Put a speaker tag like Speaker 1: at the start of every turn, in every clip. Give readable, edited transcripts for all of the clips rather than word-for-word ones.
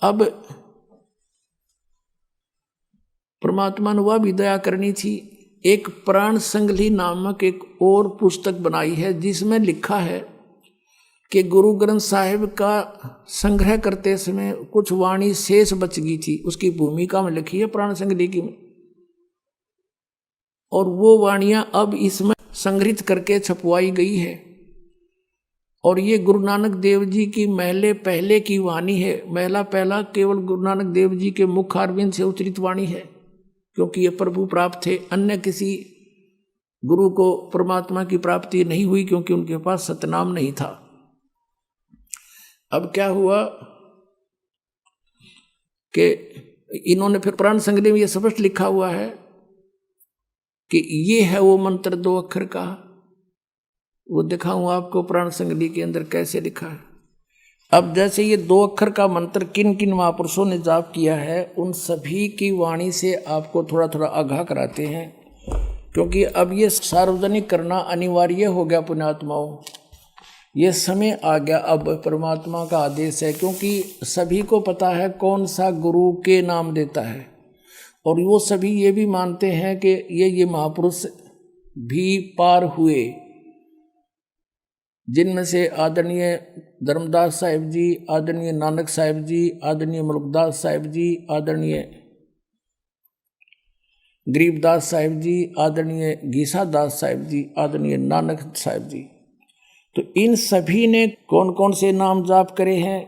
Speaker 1: अब परमात्मा ने वह भी दया करनी थी। एक प्राण संगली नामक एक और पुस्तक बनाई है जिसमें लिखा है कि गुरु ग्रंथ साहिब का संग्रह करते समय कुछ वाणी शेष बच गई थी, उसकी भूमिका में लिखी है प्राण संगली की, और वो वाणियां अब इसमें संग्रहित करके छपवाई गई है। और ये गुरु नानक देव जी की महले पहले की वाणी है। महला पहला केवल गुरु नानक देव जी के मुख अरविंद से उच्चरित वाणी है, क्योंकि ये प्रभु प्राप्त थे। अन्य किसी गुरु को परमात्मा की प्राप्ति नहीं हुई, क्योंकि उनके पास सतनाम नहीं था। अब क्या हुआ कि इन्होंने फिर प्राण संगली में ये स्पष्ट लिखा हुआ है कि ये है वो मंत्र 2 अक्षर का। वो दिखाऊं आपको प्राण संगली के अंदर कैसे लिखा है। अब जैसे ये 2 अक्षर का मंत्र किन किन महापुरुषों ने जाप किया है, उन सभी की वाणी से आपको थोड़ा थोड़ा आगाह कराते हैं, क्योंकि अब ये सार्वजनिक करना अनिवार्य हो गया पुण्यात्माओं। ये समय आ गया, अब परमात्मा का आदेश है, क्योंकि सभी को पता है कौन सा गुरु के नाम देता है। और वो सभी ये भी मानते हैं कि ये महापुरुष भी पार हुए, जिनमें से आदरणीय धर्मदास साहिब जी, आदरणीय नानक साहिब जी, आदरणीय मुल्कदास साहिब जी, आदरणीय गरीबदास साहिब जी, आदरणीय गीसादास साहिब जी, आदरणीय नानक साहिब जी। तो इन सभी ने कौन कौन से नाम जाप करे हैं,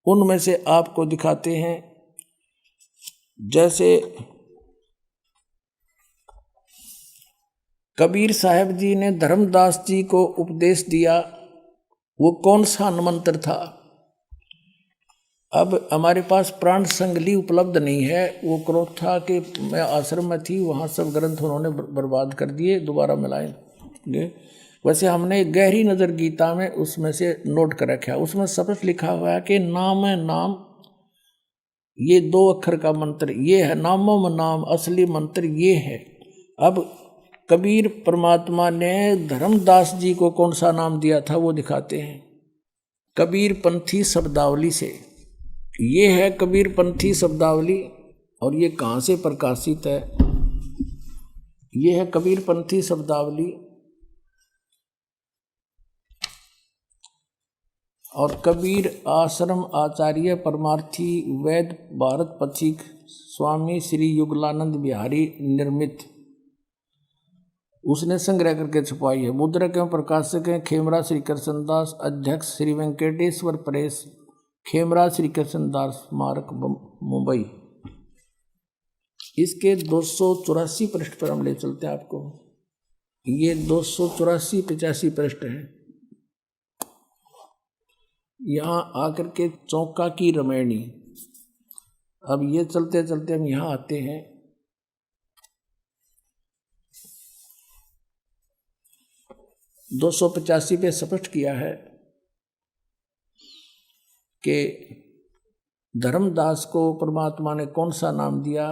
Speaker 1: उनमें से आपको दिखाते हैं। जैसे कबीर साहब जी ने धर्मदास जी को उपदेश दिया, वो कौन सा मंत्र था। अब हमारे पास प्राण संगली उपलब्ध नहीं है। वो क्रोध था कि मैं आश्रम में थी, वहाँ सब ग्रंथ उन्होंने बर्बाद कर दिए, दोबारा मिलाएंगे। वैसे हमने गहरी नज़र गीता में उसमें से नोट कर रखा है। उसमें स्पष्ट लिखा हुआ है कि नाम है नाम, ये 2 अक्षर का मंत्र ये है। नामों में नाम, असली मंत्र ये है। अब कबीर परमात्मा ने धर्मदास जी को कौन सा नाम दिया था वो दिखाते हैं। कबीर पंथी शब्दावली से, ये है कबीर पंथी शब्दावली। और ये कहाँ से प्रकाशित है, ये है कबीर पंथी शब्दावली। और कबीर आश्रम आचार्य परमार्थी वैद भारत पथिक स्वामी श्री युगलानंद बिहारी निर्मित, उसने संग्रह करके छुपाई है। मुद्रक एवं प्रकाशक हैं खेमरा श्री कृष्णदास, अध्यक्ष श्री वेंकटेश्वर प्रेस, खेमरा श्री कृष्णदास स्मारक मुंबई। इसके 284 पृष्ठ पर हम ले चलते हैं आपको। ये 284-85 पृष्ठ हैं। यहाँ आकर के चौका की रमैनी। अब ये चलते चलते हम यहाँ आते हैं। दो 285 पे स्पष्ट किया है कि धर्मदास को परमात्मा ने कौन सा नाम दिया।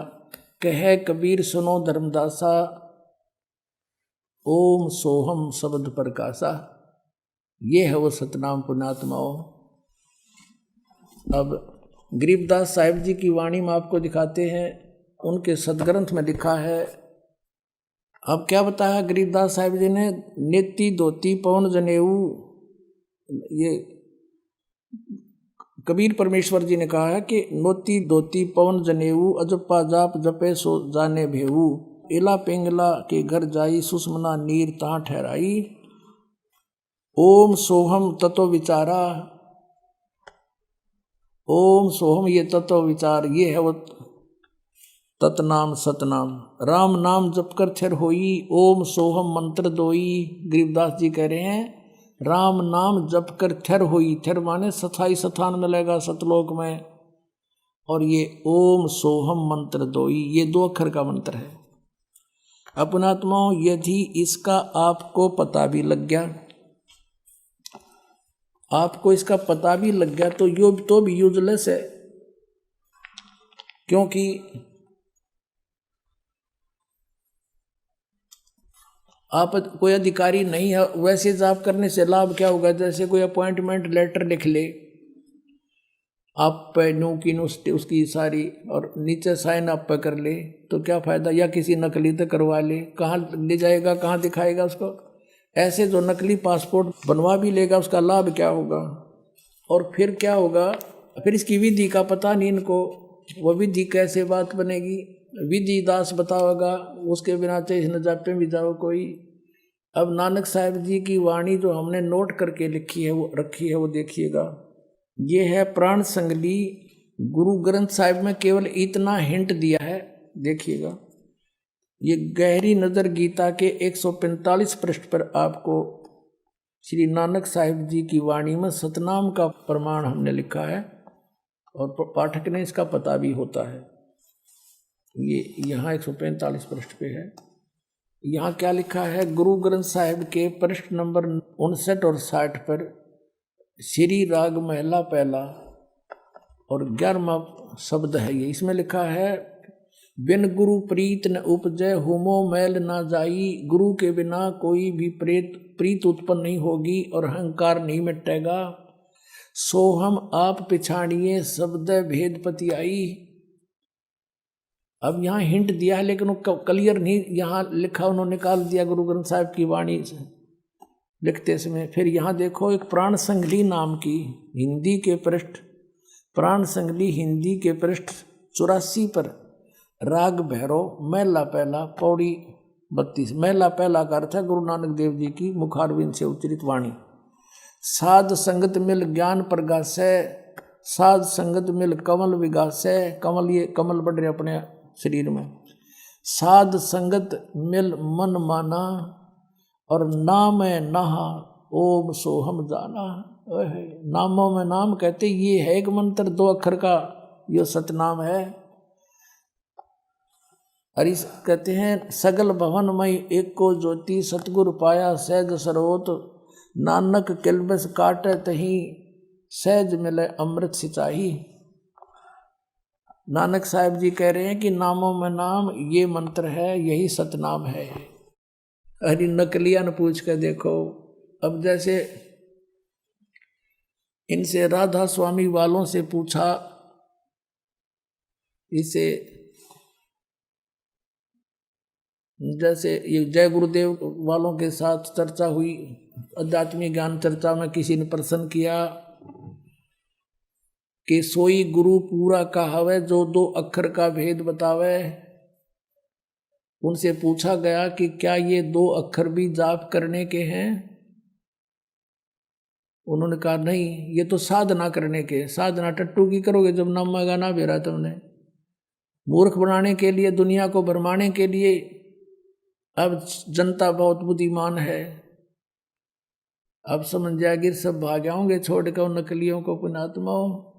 Speaker 1: कहे कबीर सुनो धर्मदासा, ओम सोहम शब्द प्रकाशा। ये है वो सतनाम पुण्यात्माओं। अब गरीबदास साहिब जी की वाणी में आपको दिखाते हैं। उनके सदग्रंथ में लिखा है। अब क्या बताया गरीबदास साहिब जी ने, नेति धोती पवन जनेऊ। ये कबीर परमेश्वर जी ने कहा है कि नोती धोती पवन जनेऊ, अजपा जाप जपे सो जाने भेऊ, इला पिंगला के घर जाई, सुषमना नीर ता ठहराई, ओम सोहम तत्व विचारा। ओम सोहम ये तत्व विचार, ये है वो तत्नाम सतनाम। राम नाम जप कर थिर होई, ओम सोहम मंत्र दोई। गरीबदास जी कह रहे हैं राम नाम जप कर थिर होई। थिर माने स्थाई स्थान मिलेगा सतलोक में। और ये ओम सोहम मंत्र दोई, ये 2 अक्षर का मंत्र है। अपनात्माओं, यदि इसका आपको पता भी लग गया, आपको इसका पता भी लग गया तो यो तो भी यूजलेस है, क्योंकि आप कोई अधिकारी नहीं है। वैसे जाप करने से लाभ क्या होगा, जैसे कोई अपॉइंटमेंट लेटर लिख ले आप पे नो की नो उसकी सारी, और नीचे साइन आप पे कर ले तो क्या फ़ायदा, या किसी नकली तो करवा ले, कहाँ ले जाएगा, कहाँ दिखाएगा उसको। ऐसे जो नकली पासपोर्ट बनवा भी लेगा उसका लाभ क्या होगा, और फिर क्या होगा, फिर इसकी विधि का पता नहीं इनको, वो विधि कैसे बात बनेगी, विधि दास बताओगा, उसके बिना चाहे न जापे भी जाओ कोई। अब नानक साहब जी की वाणी जो हमने नोट करके लिखी है वो रखी है, वो देखिएगा। ये है प्राण संगली, गुरु ग्रंथ साहिब में केवल इतना हिंट दिया है, देखिएगा। ये गहरी नज़र गीता के 145 पृष्ठ पर आपको श्री नानक साहिब जी की वाणी में सतनाम का प्रमाण हमने लिखा है, और पाठक ने इसका पता भी होता है। ये यहाँ 145 पृष्ठ पे है। यहाँ क्या लिखा है, गुरु ग्रंथ साहिब के पृष्ठ नंबर 59 और 60 पर श्री राग महला पहला और 11वां शब्द है ये, इसमें लिखा है, बिन गुरु प्रीत न उपजय हुमो मैल ना जाई, गुरु के बिना कोई भी प्रीत उत्पन्न नहीं होगी और अहंकार नहीं मिटेगा। सो हम आप पिछाड़िए शब्द भेद पति आई। अब यहाँ हिंट दिया है लेकिन वो क्लियर नहीं यहाँ लिखा, उन्होंने निकाल दिया गुरु ग्रंथ साहिब की वाणी से लिखते समय। फिर यहाँ देखो, एक प्राण संगली नाम की हिंदी के पृष्ठ, प्राण संगली हिंदी के पृष्ठ 84 पर राग भैरव महला पहला पौड़ी 32। महला पहला का अर्थ है गुरु नानक देव जी की मुखारविंद से उच्चरित वाणी। साध संगत मिल ज्ञान प्रगासै, साध संगत मिल कमल विगासै, कमल ये कमल बढ़ रहे अपने शरीर में। साध संगत मिल मन माना, और नाम है नहा ओम सोहम जाना। नामों में नाम कहते ये है एक मंत्र 2 अक्षर का, यो सतनाम है। और इस कहते हैं, सगल भवनमय एक को ज्योति, सतगुरु पाया सहज सरोत, नानक किलबस काटे तही, सहज मिले अमृत सिंचाई। नानक साहब जी कह रहे हैं कि नामों में नाम ये मंत्र है, यही सतनाम है। अरे नकलिया ने पूछ कर देखो, अब जैसे इनसे राधा स्वामी वालों से पूछा, इसे जैसे ये जय गुरुदेव वालों के साथ चर्चा हुई, आध्यात्मिक ज्ञान चर्चा में किसी ने प्रश्न किया कि सोई गुरु पूरा कहावे, जो 2 अक्षर का भेद बतावे। उनसे पूछा गया कि क्या ये 2 अक्षर भी जाप करने के हैं। उन्होंने कहा नहीं, ये तो साधना करने के। साधना टट्टू की करोगे जब नाम गाना बेरा तुमने, मूर्ख बनाने के लिए, दुनिया को भरमाने के लिए। अब जनता बहुत बुद्धिमान है, अब समझ जाएगी, सब भाग जाओगे छोड़ कर नकलियों को, पुण्यात्माओं।